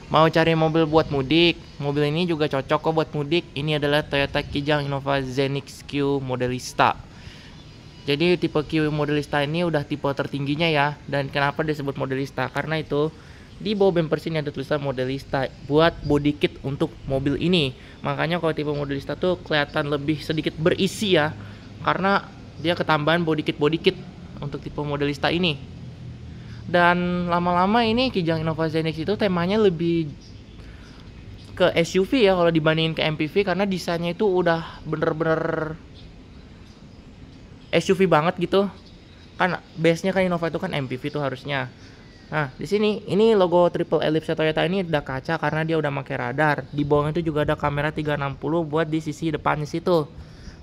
Mau cari mobil buat mudik, mobil ini juga cocok kok buat mudik. Ini adalah Toyota Kijang Innova Zenix Q Modelista. Jadi tipe Q Modelista ini udah tipe tertingginya ya. Dan kenapa disebut Modelista? Karena itu di bawah bumper sini ada tulisan Modelista buat body kit untuk mobil ini. Makanya kalau tipe Modelista tuh kelihatan lebih sedikit berisi ya. Karena dia ketambahan body kit untuk tipe Modelista ini. Dan lama-lama ini Kijang Innova Zenix itu temanya lebih ke SUV ya kalau dibandingin ke MPV, karena desainnya itu udah bener-bener SUV banget gitu. Kan base-nya kan Innova itu kan MPV tuh harusnya. Nah, di sini ini logo triple ellipse Toyota ini udah kaca karena dia udah pakai radar. Di bawahnya itu juga ada kamera 360 buat di sisi depannya situ.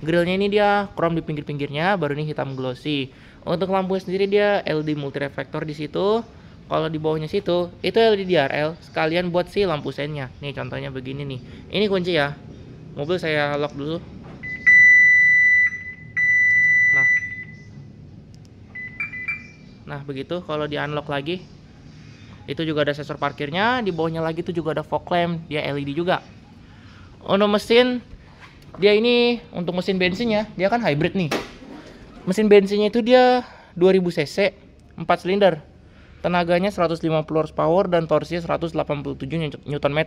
Grillnya ini dia chrome di pinggir-pinggirnya, baru ini hitam glossy. Untuk lampu sendiri dia LED multi reflektor di situ. Kalau di bawahnya situ itu LED DRL sekalian buat si lampu sennya. Nih contohnya begini nih. Ini kunci ya. Mobil saya lock dulu. Nah. Nah, begitu kalau di unlock lagi. Itu juga ada sensor parkirnya, di bawahnya lagi itu juga ada fog lamp, dia LED juga. Untuk mesin dia ini untuk mesin bensinnya, dia kan hybrid nih. Mesin bensinnya itu dia 2000 cc, 4 silinder. Tenaganya 150 horsepower dan torsinya 187 Nm.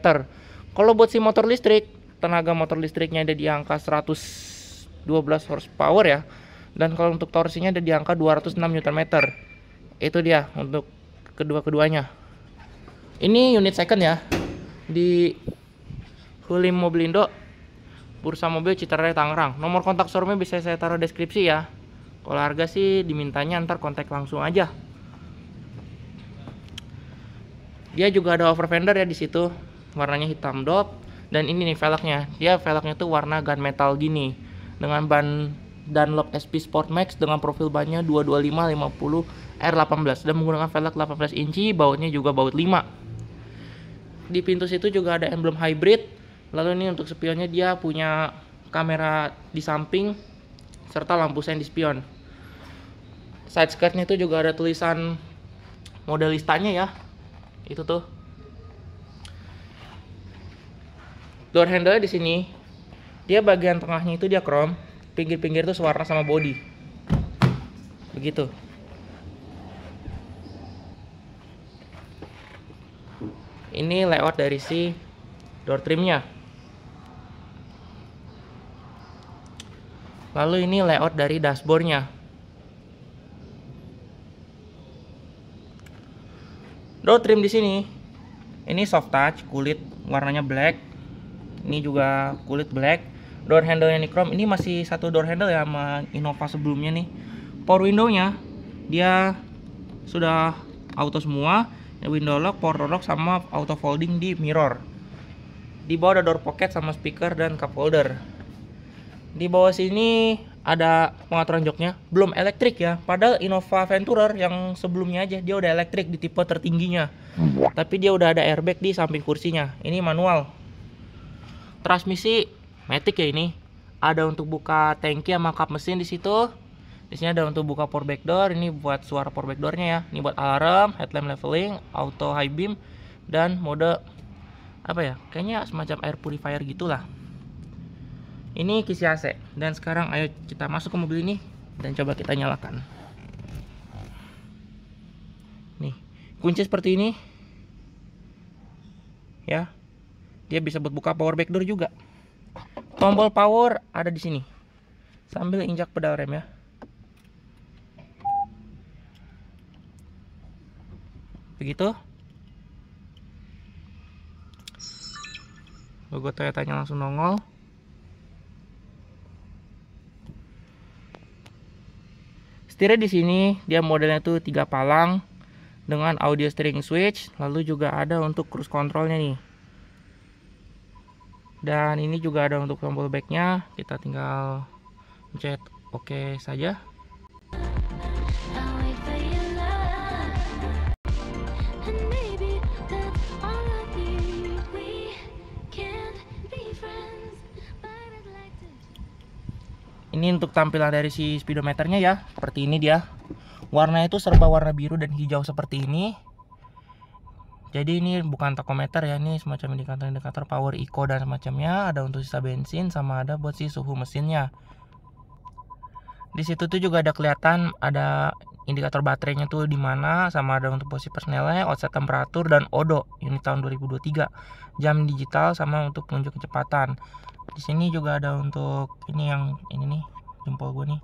Kalau buat si motor listrik, tenaga motor listriknya ada di angka 112 horsepower ya. Dan kalau untuk torsinya ada di angka 206 Nm. Itu dia untuk kedua-keduanya. Ini unit second ya. Di Hulim Mobilindo, Bursa Mobil Citaraya Tangerang. Nomor kontak showroomnya bisa saya taruh deskripsi ya. Kalau harga sih dimintanya ntar kontak langsung aja. Dia juga ada over fender ya di situ. Warnanya hitam dop. Dan ini nih velgnya. Dia velgnya tuh warna gunmetal gini. Dengan ban Dunlop SP Sport Max dengan profil bannya 225/50 R18 dan menggunakan velg 18 inci, bautnya juga baut 5. Di pintu situ juga ada emblem hybrid. Lalu ini untuk spionnya dia punya kamera di samping serta lampu sen di spion. Side skirtnya itu juga ada tulisan Modelistanya ya. Itu tuh. Door handle di sini. Dia bagian tengahnya itu dia chrome, pinggir-pinggir itu sewarna sama body. Begitu. Ini layout dari si door trimnya. Lalu ini layout dari dashboardnya. Door trim di sini. Ini soft touch, kulit warnanya black. Ini juga kulit black. Door handle-nya ini chrome. Ini masih satu door handle ya sama Innova sebelumnya nih. Power window-nya dia sudah auto semua. Window lock, power lock sama auto folding di mirror. Di bawah ada door pocket sama speaker dan cup holder. Di bawah sini ada pengaturan joknya, belum elektrik ya. Padahal Innova Venturer yang sebelumnya aja dia udah elektrik di tipe tertingginya. Tapi dia udah ada airbag di samping kursinya. Ini manual. Transmisi matic ya ini. Ada untuk buka tangki sama kap mesin di situ. Di sini ada untuk buka power back door, ini buat suara power back doornya ya. Ini buat alarm, headlamp leveling, auto high beam, dan mode apa ya? Kayaknya semacam air purifier gitulah. Ini kisi AC. Dan sekarang ayo kita masuk ke mobil ini dan coba kita nyalakan. Nih, kunci seperti ini. Ya. Dia bisa buat buka power back door juga. Tombol power ada di sini. Sambil injak pedal rem ya. Begitu. Logo Toyotanya langsung nongol. Setirnya di sini dia modelnya tuh 3 palang dengan audio steering switch, lalu juga ada untuk cruise controlnya nih. Dan ini juga ada untuk tombol backnya, kita tinggal pencet oke saja. Ini untuk tampilan dari si speedometernya ya, seperti ini dia. Warnanya itu serba warna biru dan hijau seperti ini. Jadi ini bukan tachometer ya, ini semacam indikator power, eco dan semacamnya. Ada untuk sisa bensin sama ada buat si suhu mesinnya. Di situ tuh juga ada kelihatan ada indikator baterainya tuh di mana, sama ada untuk posisi personelnya, offset temperatur dan odo unit tahun 2023. Jam digital sama untuk penunjuk kecepatan. Di sini juga ada untuk ini yang ini nih, jempol gue nih.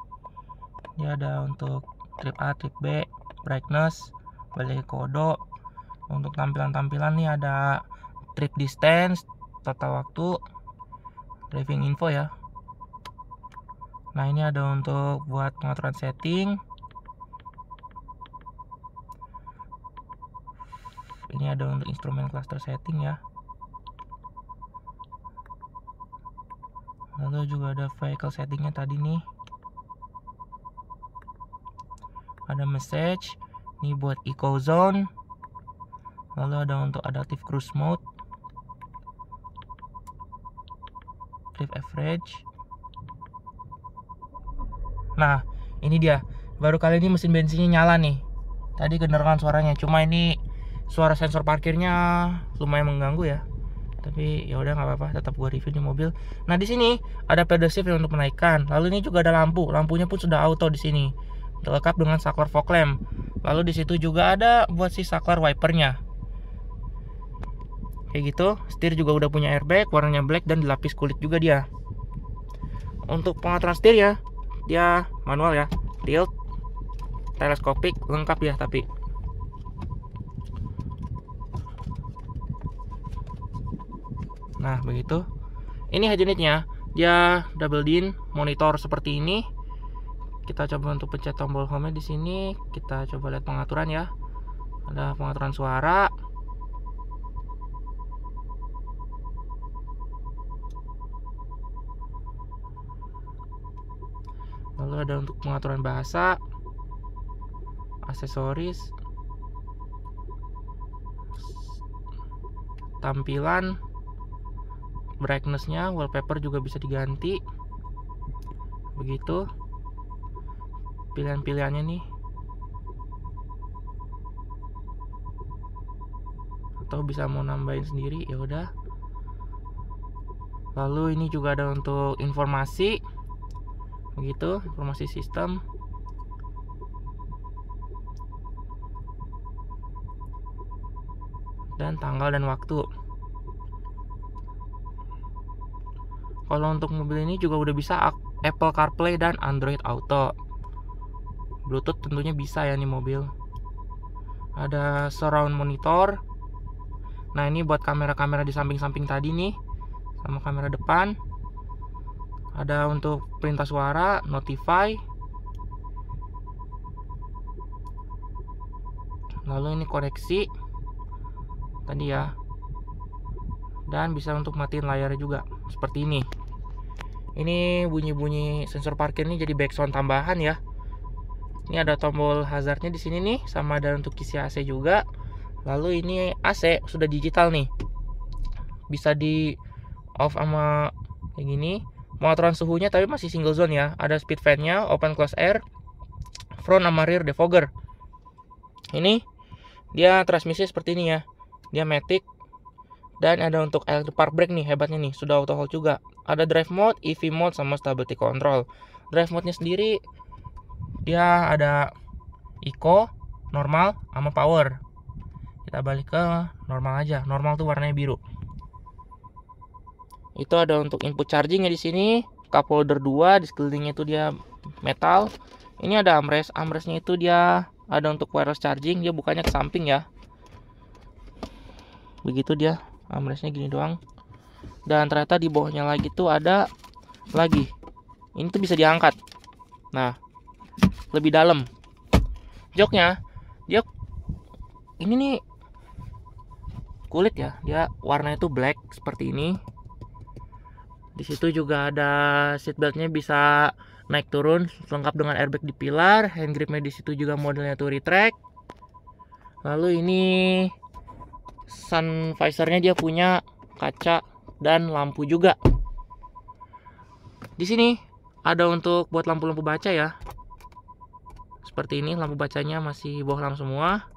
Dia ada untuk trip A, trip B, brightness, balik ke odo. Untuk tampilan-tampilan nih ada trip distance, total waktu, driving info ya. Nah ini ada untuk buat pengaturan setting. Ini ada untuk instrumen cluster setting ya. Lalu juga ada vehicle settingnya tadi nih. Ada message, ini buat eco zone. Lalu ada untuk adaptive cruise mode, trip average. Nah ini dia, baru kali ini mesin bensinnya nyala nih. Tadi kedengeran suaranya, cuma ini suara sensor parkirnya lumayan mengganggu ya. Tapi ya udah nggak apa-apa, tetap gua review di mobil. Nah di sini ada pedal shift untuk menaikkan. Lalu ini juga ada lampu, lampunya pun sudah auto di sini, lengkap dengan saklar fog lamp. Lalu di situ juga ada buat si saklar wipernya. Kayak gitu, setir juga udah punya airbag, warnanya black dan dilapis kulit juga dia. Untuk pengaturan setir ya, dia manual ya, tilt, teleskopik, lengkap ya tapi. Nah begitu. Ini head unitnya, dia double din, monitor seperti ini. Kita coba untuk pencet tombol home di sini. Kita coba lihat pengaturan ya. Ada pengaturan suara. Lalu ada untuk pengaturan bahasa, aksesoris, tampilan, brightness-nya, wallpaper juga bisa diganti. Begitu pilihan-pilihannya nih. Atau bisa mau nambahin sendiri ya udah. Lalu ini juga ada untuk informasi. Begitu, informasi sistem. Dan tanggal dan waktu. Kalau untuk mobil ini juga udah bisa Apple CarPlay dan Android Auto. Bluetooth tentunya bisa ya nih mobil. Ada surround monitor. Nah ini buat kamera-kamera di samping-samping tadi nih, sama kamera depan. Ada untuk perintah suara, notify. Lalu ini koreksi tadi ya. Dan bisa untuk matiin layarnya juga seperti ini. Ini bunyi-bunyi sensor parkir ini jadi backsound tambahan ya. Ini ada tombol hazardnya di sini nih, sama ada untuk kisi AC juga. Lalu ini AC sudah digital nih, bisa di off sama kayak gini. Pengaturan suhunya tapi masih single zone ya. Ada speed fan-nya, open close air, front sama rear defogger. Ini dia transmisi seperti ini ya, dia matic. Dan ada untuk electric park brake nih, hebatnya nih, sudah auto hold juga. Ada drive mode, EV mode sama stability control. Drive mode nya sendiri dia ada eco, normal sama power. Kita balik ke normal aja. Normal tuh warnanya biru. Itu ada untuk input chargingnya di sini, cup holder 2, di sekelilingnya itu dia metal. Ini ada armrest, armrestnya itu dia ada untuk wireless charging, dia bukannya ke samping ya. Begitu dia, armrestnya gini doang. Dan ternyata di bawahnya lagi tuh ada lagi. Ini tuh bisa diangkat. Nah, lebih dalam. Joknya, dia ini nih kulit ya, dia warnanya tuh black seperti ini. Di situ juga ada seat beltnya bisa naik turun, lengkap dengan airbag di pilar, hand gripnya di situ juga modelnya tuh retract. Lalu ini sun visornya dia punya kaca dan lampu juga. Di sini ada untuk buat lampu-lampu baca ya. Seperti ini lampu bacanya masih bohlam semua.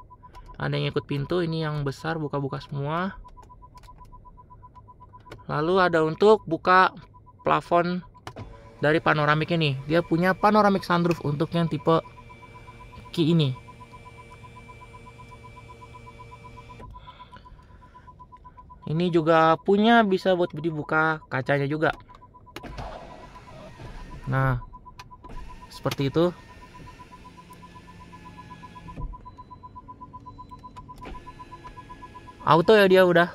Ada yang ikut pintu, ini yang besar buka-buka semua. Lalu ada untuk buka plafon dari panoramik ini. Dia punya panoramic sunroof untuk yang tipe key ini. Ini juga punya bisa buat dibuka kacanya juga. Nah, seperti itu. Auto ya dia udah.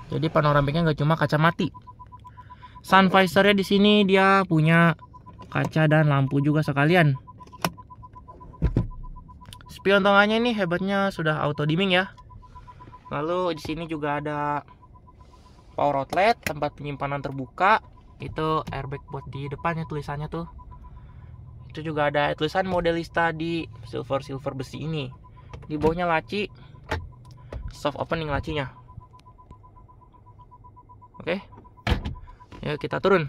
Jadi panoramiknya nggak cuma kaca mati. Sun visornya di sini dia punya kaca dan lampu juga sekalian. Spion tengahnya ini hebatnya sudah auto dimming ya. Lalu di sini juga ada power outlet, tempat penyimpanan terbuka. Itu airbag buat di depannya tulisannya tuh. Itu juga ada tulisan modelista di silver besi ini. Di bawahnya laci, soft opening lacinya. Oke, yuk kita turun.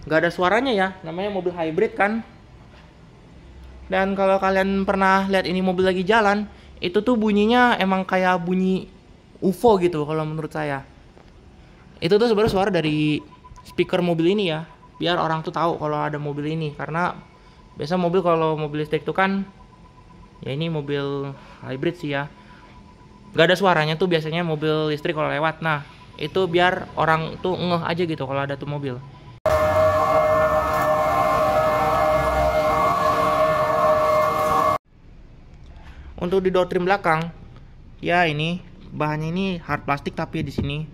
Gak ada suaranya ya, namanya mobil hybrid kan. Dan kalau kalian pernah lihat ini mobil lagi jalan, itu tuh bunyinya emang kayak bunyi UFO gitu kalau menurut saya. Itu tuh sebenarnya suara dari speaker mobil ini ya, biar orang tuh tahu kalau ada mobil ini. Karena biasa mobil kalau mobil listrik tuh kan, ya ini mobil hybrid sih ya, gak ada suaranya tuh biasanya mobil listrik kalau lewat. Nah itu biar orang tuh ngeh aja gitu kalau ada tuh mobil. Untuk di door trim belakang, ya ini bahannya ini hard plastik tapi di sini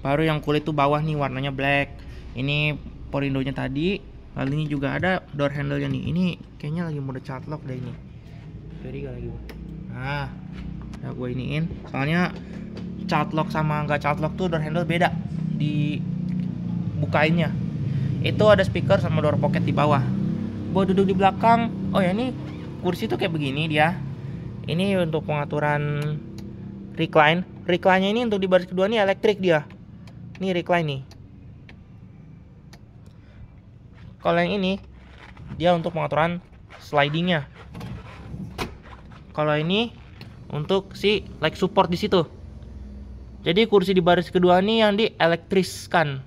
baru yang kulit tuh bawah nih warnanya black. Ini porindonya tadi. Lalu ini juga ada door handle-nya nih. Ini kayaknya lagi mode child lock deh ini. Jadi gak lagi. Nah, udah gue iniin. Soalnya child lock sama nggak child lock tuh door handle beda di bukainnya. Itu ada speaker sama door pocket di bawah. Buat duduk di belakang, oh ya ini kursi tuh kayak begini dia. Ini untuk pengaturan recline. Recline-nya ini untuk di baris kedua nih elektrik dia. Ini recline nih. Kalau yang ini dia untuk pengaturan slidingnya. Kalau ini untuk si leg support di situ. Jadi kursi di baris kedua nih yang dielektriskan,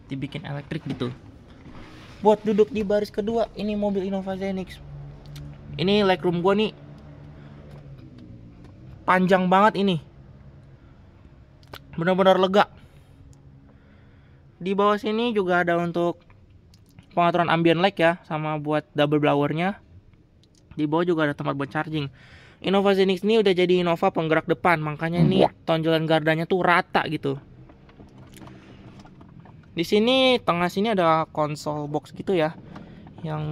dibikin elektrik gitu. Buat duduk di baris kedua, ini mobil Innova Zenix. Ini legroom gua nih panjang banget ini, benar-benar lega. Di bawah sini juga ada untuk pengaturan ambient light ya, sama buat double blowernya. Di bawah juga ada tempat buat charging. Innova Zenix ini udah jadi Innova penggerak depan, makanya ini tonjolan gardanya tuh rata gitu. Di sini tengah sini ada konsol box gitu ya, yang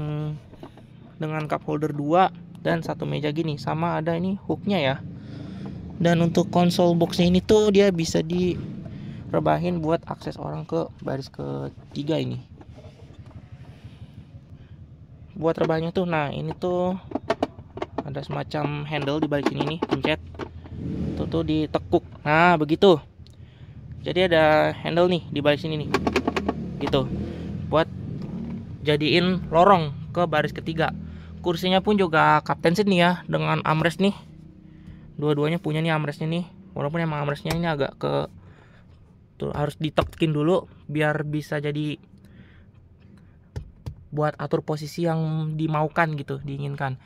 dengan cup holder 2 dan satu meja gini, sama ada ini hooknya ya. Dan untuk konsol boxnya ini tuh dia bisa direbahin buat akses orang ke baris ketiga ini. Buat rebahnya tuh, nah ini tuh ada semacam handle di balik sini nih, pencet. Itu tuh ditekuk. Nah, begitu. Jadi ada handle nih di balik sini nih. Gitu. Buat jadiin lorong ke baris ketiga. Kursinya pun juga captain seat nih ya, dengan armrest nih. Dua-duanya punya nih armrestnya nih. Walaupun emang armrestnya ini agak ke tuh, harus ditekin dulu biar bisa jadi buat atur posisi yang dimaukan gitu, diinginkan.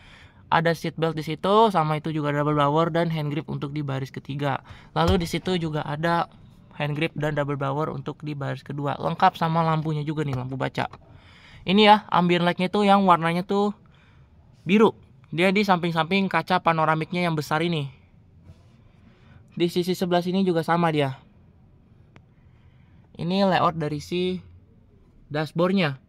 Ada seat belt di situ, sama itu juga double blower dan hand grip untuk di baris ketiga. Lalu di situ juga ada hand grip dan double blower untuk di baris kedua. Lengkap sama lampunya juga nih, lampu baca. Ini ya ambient light-nya tuh yang warnanya tuh biru. Dia di samping-samping kaca panoramiknya yang besar ini. Di sisi sebelah sini juga sama dia. Ini layout dari si dashboardnya.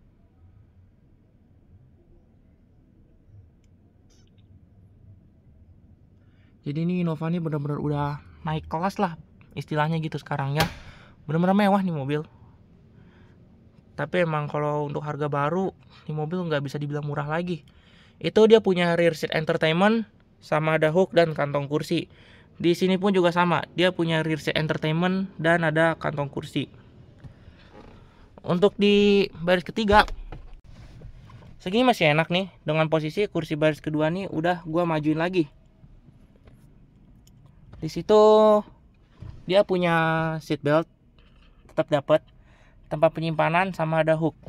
Jadi ini Innova ini benar-benar udah naik kelas lah istilahnya gitu sekarang ya. Benar-benar mewah nih mobil. Tapi emang kalau untuk harga baru, ini mobil nggak bisa dibilang murah lagi. Itu dia punya rear seat entertainment, sama ada hook dan kantong kursi. Di sini pun juga sama, dia punya rear seat entertainment dan ada kantong kursi. Untuk di baris ketiga, segini masih enak nih. Dengan posisi kursi baris kedua nih udah gua majuin lagi. Di situ dia punya seat belt, tetap dapat tempat penyimpanan sama ada hook.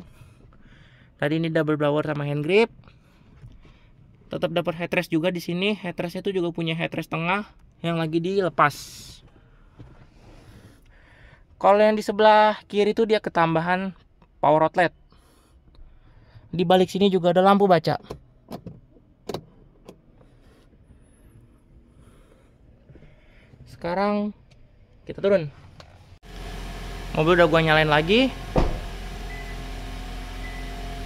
Tadi ini double blower sama hand grip. Tetap dapat headrest juga di sini. Headrestnya itu juga punya headrest tengah yang lagi dilepas. Kalau yang di sebelah kiri itu dia ketambahan power outlet. Di balik sini juga ada lampu baca. Sekarang kita turun. Mobil udah gua nyalain lagi.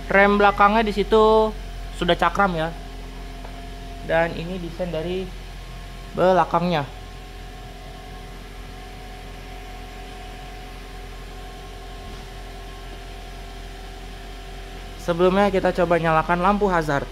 Rem belakangnya di situ sudah cakram ya. Dan ini desain dari belakangnya. Sebelumnya kita coba nyalakan lampu hazard.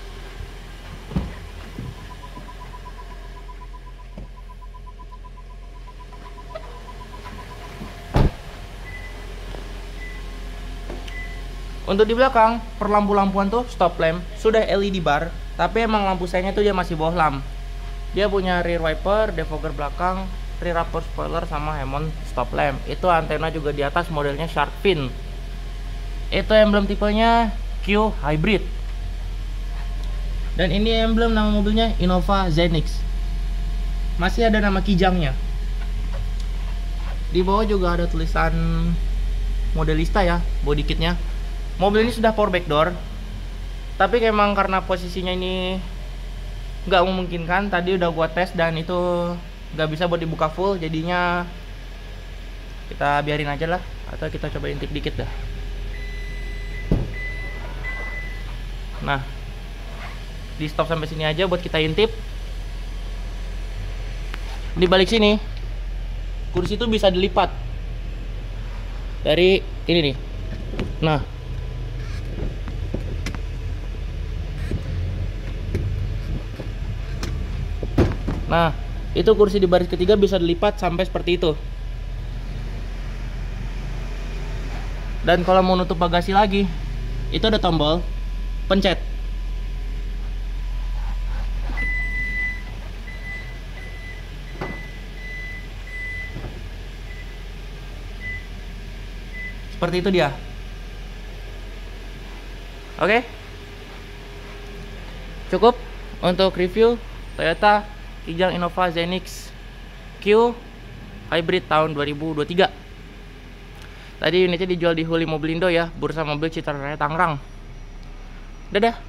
Untuk di belakang, per lampu-lampuan tuh stop lamp sudah LED bar, tapi emang lampu sayangnya tuh dia masih bohlam. Dia punya rear wiper, defogger belakang, rear upper spoiler sama Hammond stop lamp. Itu antena juga di atas, modelnya shark fin. Itu emblem tipenya Q Hybrid. Dan ini emblem nama mobilnya Innova Zenix. Masih ada nama kijangnya. Di bawah juga ada tulisan Modelista ya, body kitnya. Mobil ini sudah power back door, tapi emang karena posisinya ini nggak memungkinkan. Tadi udah gua tes dan itu nggak bisa buat dibuka full, jadinya kita biarin aja lah, atau kita coba intip dikit dah. Nah, di stop sampai sini aja buat kita intip. Di balik sini kursi itu bisa dilipat dari ini nih. Nah, itu kursi di baris ketiga bisa dilipat sampai seperti itu. Dan kalau mau nutup bagasi lagi, itu ada tombol pencet. Seperti itu dia. Oke. Cukup untuk review Toyota Kijang Innova Zenix Q Hybrid tahun 2023. Tadi unitnya dijual di Huli Mobilindo ya, Bursa Mobil Citra Raya Tangerang. Dadah.